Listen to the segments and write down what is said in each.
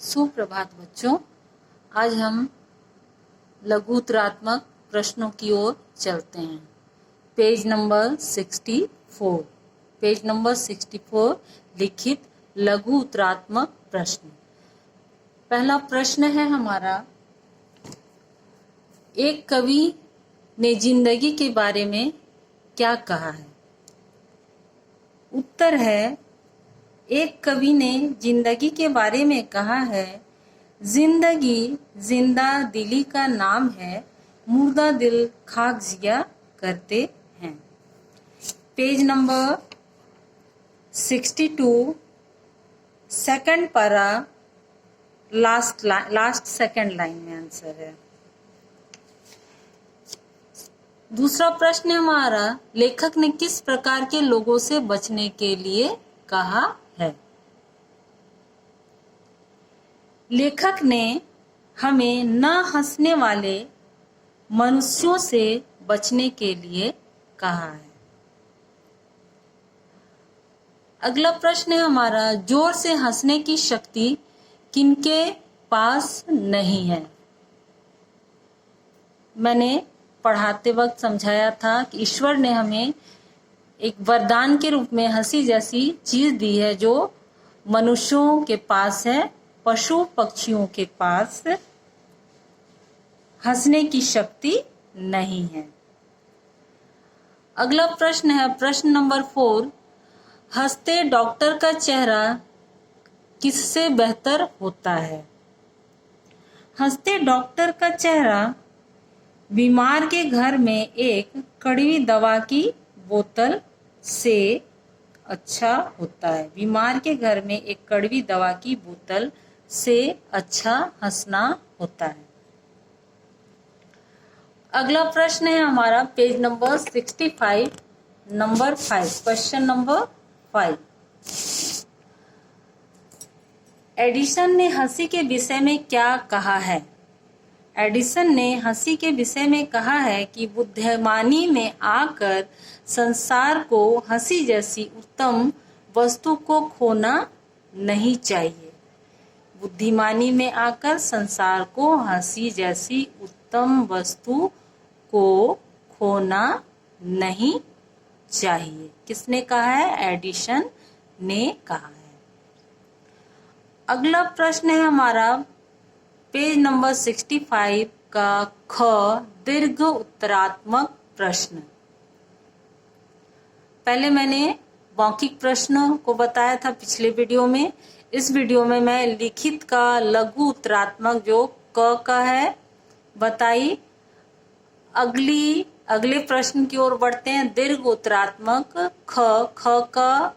सुप्रभात बच्चों, आज हम लघुत्तरात्मक प्रश्नों की ओर चलते हैं। पेज नंबर 64 लिखित लघु उत्तरात्मक प्रश्न। पहला प्रश्न है हमारा, एक कवि ने जिंदगी के बारे में क्या कहा है? उत्तर है, एक कवि ने जिंदगी के बारे में कहा है, जिंदगी जिंदा दिली का नाम है, मुर्दा दिल खाक जिया करते हैं। Page number 62 second para last second line में आंसर है। दूसरा प्रश्न हमारा, लेखक ने किस प्रकार के लोगों से बचने के लिए कहा है? लेखक ने हमें न हंसने वाले मनुष्यों से बचने के लिए कहा है। अगला प्रश्न है हमारा, जोर से हंसने की शक्ति किनके पास नहीं है? मैंने पढ़ाते वक्त समझाया था कि ईश्वर ने हमें एक वरदान के रूप में हंसी जैसी चीज दी है, जो मनुष्यों के पास है, पशु पक्षियों के पास हंसने की शक्ति नहीं है। अगला प्रश्न है प्रश्न नंबर 4, हंसते डॉक्टर का चेहरा किससे बेहतर होता है? हंसते डॉक्टर का चेहरा बीमार के घर में एक कड़वी दवा की बोतल से अच्छा होता है। बीमार के घर में एक कड़वी दवा की बोतल से अच्छा हंसना होता है। अगला प्रश्न है हमारा page number 65 number 5 question number 5। Edison ने हंसी के विषय में क्या कहा है? एडिसन ने हंसी के विषय में कहा है कि बुद्धिमानी में आकर संसार को हंसी जैसी उत्तम वस्तु को खोना नहीं चाहिए। बुद्धिमानी में आकर संसार को हंसी जैसी उत्तम वस्तु को खोना नहीं चाहिए। किसने कहा है? एडिसन ने कहा है। अगला प्रश्न है हमारा पेज नंबर 65 का ख दीर्घ उत्तरात्मक प्रश्न। पहले मैंने मौखिक प्रश्नों को बताया था पिछले वीडियो में। इस वीडियो में मैं लिखित का लघु उत्तरात्मक जो क का है बताई। अगले प्रश्न की ओर बढ़ते हैं। दीर्घ उत्तरात्मक ख का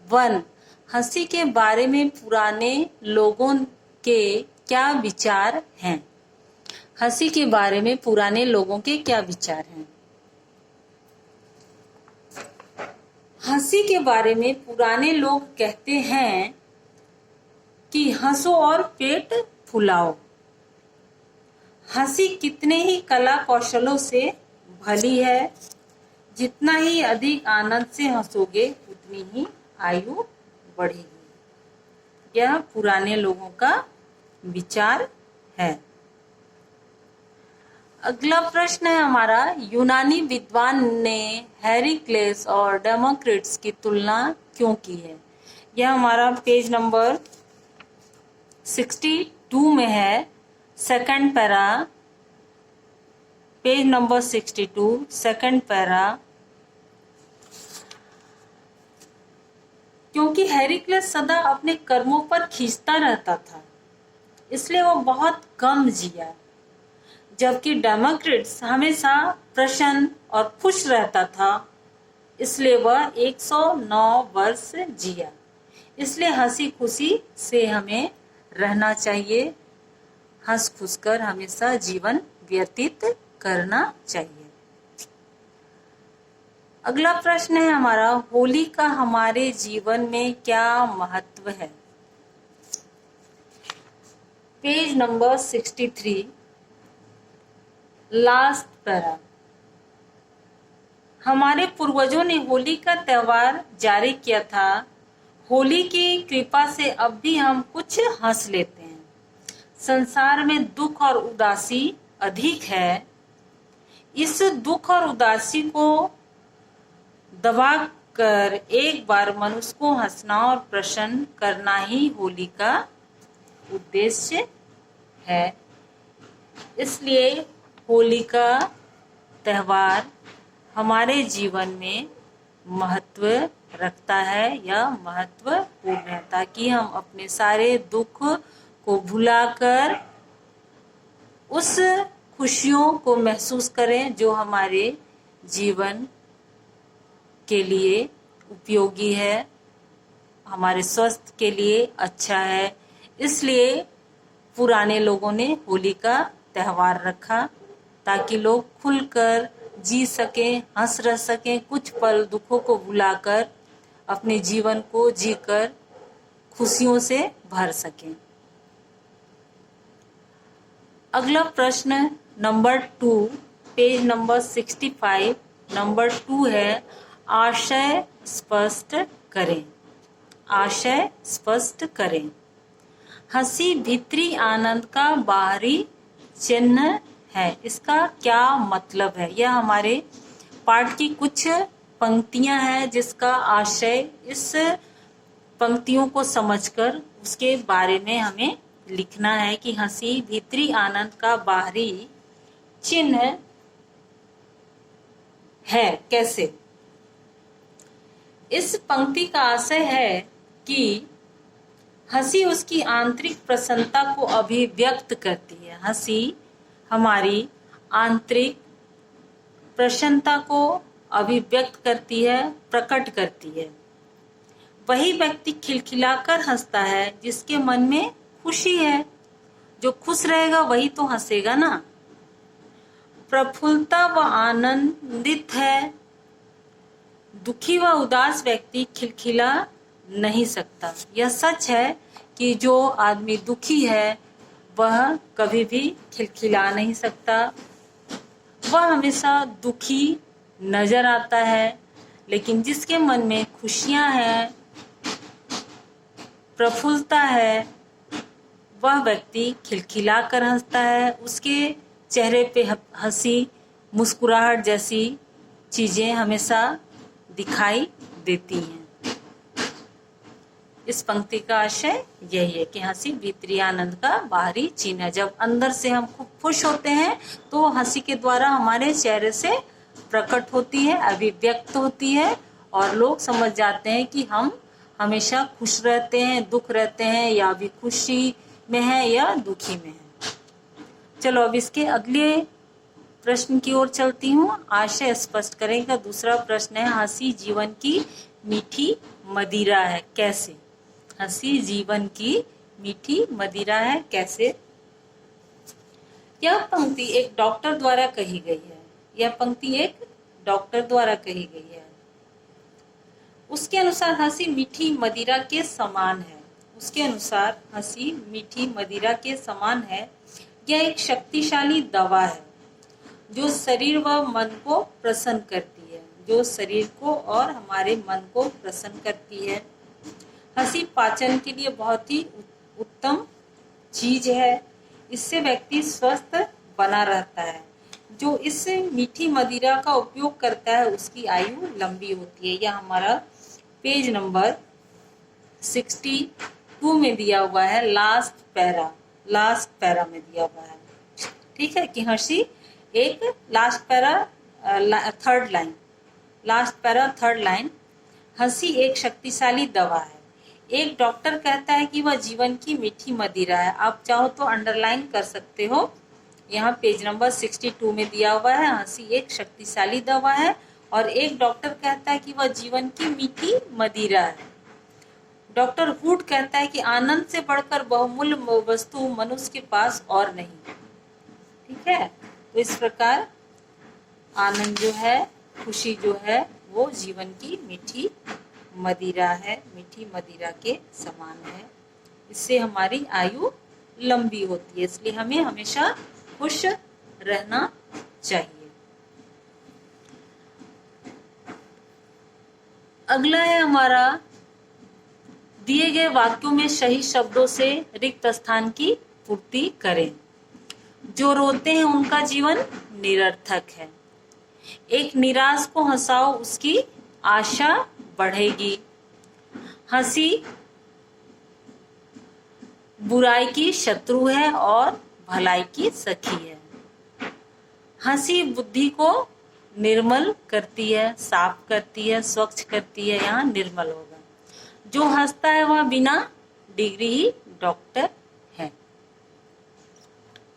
वन, हंसी के बारे में पुराने लोगों के क्या विचार हैं? हंसी के बारे में पुराने लोगों के क्या विचार हैं? हंसी के बारे में पुराने लोग कहते हैं कि हंसो और पेट फुलाओ। हंसी कितने ही कला कौशलों से भली है। जितना ही अधिक आनंद से हंसोगे उतनी ही आयु बढ़ेगी। यह पुराने लोगों का विचार है। अगला प्रश्न है हमारा, यूनानी विद्वान ने हेराक्लिस और डेमोक्रिटस की तुलना क्यों की है? यह हमारा पेज नंबर 62 में है। Second para, page number 62 second para. क्योंकि हेराक्लिस सदा अपने कर्मों पर खींचता रहता था, इसलिए वो बहुत कम जिया, जबकि डेमोक्रिटस हमेशा प्रसन्न और खुश रहता था, इसलिए वह 109 वर्ष जिया। इसलिए हंसी खुशी से हमें रहना चाहिए। हंस खुश कर हमेशा जीवन व्यतीत करना चाहिए। अगला प्रश्न है हमारा, होली का हमारे जीवन में क्या महत्व है? Page number 63 last para. हमारे पूर्वजों ने होली का त्योहार जारी किया था। होली की कृपा से अब भी हम कुछ हंस लेते हैं। संसार में दुख और उदासी अधिक है। इस दुख और उदासी को दबा कर एक बार मनुष्य को हंसना और प्रसन्न करना ही होली का उद्देश्य है। इसलिए होली का त्योहार हमारे जीवन में महत्व रखता है या महत्वपूर्ण है, ताकि हम अपने सारे दुख को भुलाकर उस खुशियों को महसूस करें जो हमारे जीवन के लिए उपयोगी है, हमारे स्वास्थ्य के लिए अच्छा है। इसलिए पुराने लोगों ने होली का त्योहार रखा ताकि लोग खुलकर जी सकें, हंस रह सकें, कुछ पल दुखों को भुलाकर अपने जीवन को जीकर खुशियों से भर सकें। अगला प्रश्न नंबर 2, पेज नंबर 65, नंबर 2 है, आशय स्पष्ट करें। आशय स्पष्ट करें। हंसी भीतरी आनंद का बाहरी चिन्ह है। इसका क्या मतलब है? यह हमारे पाठ की कुछ पंक्तियां हैं जिसका आशय इस पंक्तियों को समझकर उसके बारे में हमें लिखना है कि हंसी भीतरी आनंद का बाहरी चिन्ह है। कैसे? इस पंक्ति का आशय है कि हंसी उसकी आंतरिक प्रसन्नता को अभिव्यक्त करती है। हंसी हमारी आंतरिक प्रसन्नता को अभिव्यक्त करती है, प्रकट करती है। वही व्यक्ति खिलखिलाकर हंसता है जिसके मन में खुशी है। जो खुश रहेगा वही तो हंसेगा ना। प्रफुल्लता व आनंदित है। दुखी व उदास व्यक्ति खिलखिला नहीं सकता। यह सच है कि जो आदमी दुखी है वह कभी भी खिलखिला नहीं सकता। वह हमेशा दुखी नजर आता है। लेकिन जिसके मन में खुशियां हैं, प्रफुल्लता है, वह व्यक्ति खिलखिला कर हंसता है। उसके चेहरे पे हंसी, मुस्कुराहट जैसी चीजें हमेशा दिखाई देती हैं। इस पंक्ति का आशय यही है कि हंसी भीतरी आनंद का बाहरी चिन्ह है। जब अंदर से हम खूब खुश होते हैं तो हंसी के द्वारा हमारे चेहरे से प्रकट होती है, अभिव्यक्त होती है और लोग समझ जाते हैं कि हम हमेशा खुश रहते हैं, दुख रहते हैं, या भी खुशी में है या दुखी में है। चलो अब इसके अगले प्रश्न की ओर चलती हूँ। आशय स्पष्ट करें का दूसरा प्रश्न है, हंसी जीवन की मीठी मदिरा है। कैसे? हंसी जीवन की मीठी मदिरा है। कैसे? यह पंक्ति एक डॉक्टर द्वारा कही गई है। यह पंक्ति एक डॉक्टर द्वारा कही गई है। उसके अनुसार हंसी मीठी मदिरा के समान है। उसके अनुसार हंसी मीठी मदिरा के समान है। यह एक शक्तिशाली दवा है जो शरीर व मन को प्रसन्न करती है। जो शरीर को और हमारे मन को प्रसन्न करती है। हंसी पाचन के लिए बहुत ही उत्तम चीज है। इससे व्यक्ति स्वस्थ बना रहता है। जो इस मीठी मदिरा का उपयोग करता है उसकी आयु लंबी होती है। यह हमारा पेज नंबर 62 में दिया हुआ है, लास्ट पैरा में दिया हुआ है। ठीक है कि हंसी एक लास्ट पैरा थर्ड लाइन, हंसी एक शक्तिशाली दवा है। एक डॉक्टर कहता है कि वह जीवन की मीठी मदिरा है। आप चाहो तो अंडरलाइन कर सकते हो। यहाँ पेज नंबर 62 में दिया हुआ है, हंसी एक शक्तिशाली दवा है और एक डॉक्टर कहता है कि वह जीवन की मीठी मदिरा है। डॉक्टर वुड कहता है कि आनंद से बढ़कर बहुमूल्य वस्तु मनुष्य के पास और नहीं। ठीक है, तो इस प्रकार आनंद जो है, खुशी जो है, वो जीवन की मीठी मदिरा है, मीठी मदिरा के समान है। इससे हमारी आयु लंबी होती है। इसलिए हमें हमेशा खुश रहना चाहिए। अगला है हमारा, दिए गए वाक्यों में सही शब्दों से रिक्त स्थान की पूर्ति करें। जो रोते हैं उनका जीवन निरर्थक है। एक निराश को हंसाओ, उसकी आशा बढ़ेगी। हंसी बुराई की शत्रु है और भलाई की सखी है। हंसी बुद्धि को निर्मल करती है, साफ करती है, स्वच्छ करती है। यहाँ निर्मल होगा। जो हंसता है वह बिना डिग्री ही डॉक्टर है।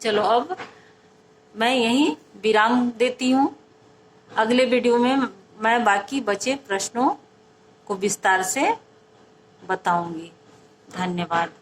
चलो अब मैं यहीं विराम देती हूँ। अगले वीडियो में मैं बाकी बचे प्रश्नों को विस्तार से बताऊंगी। धन्यवाद।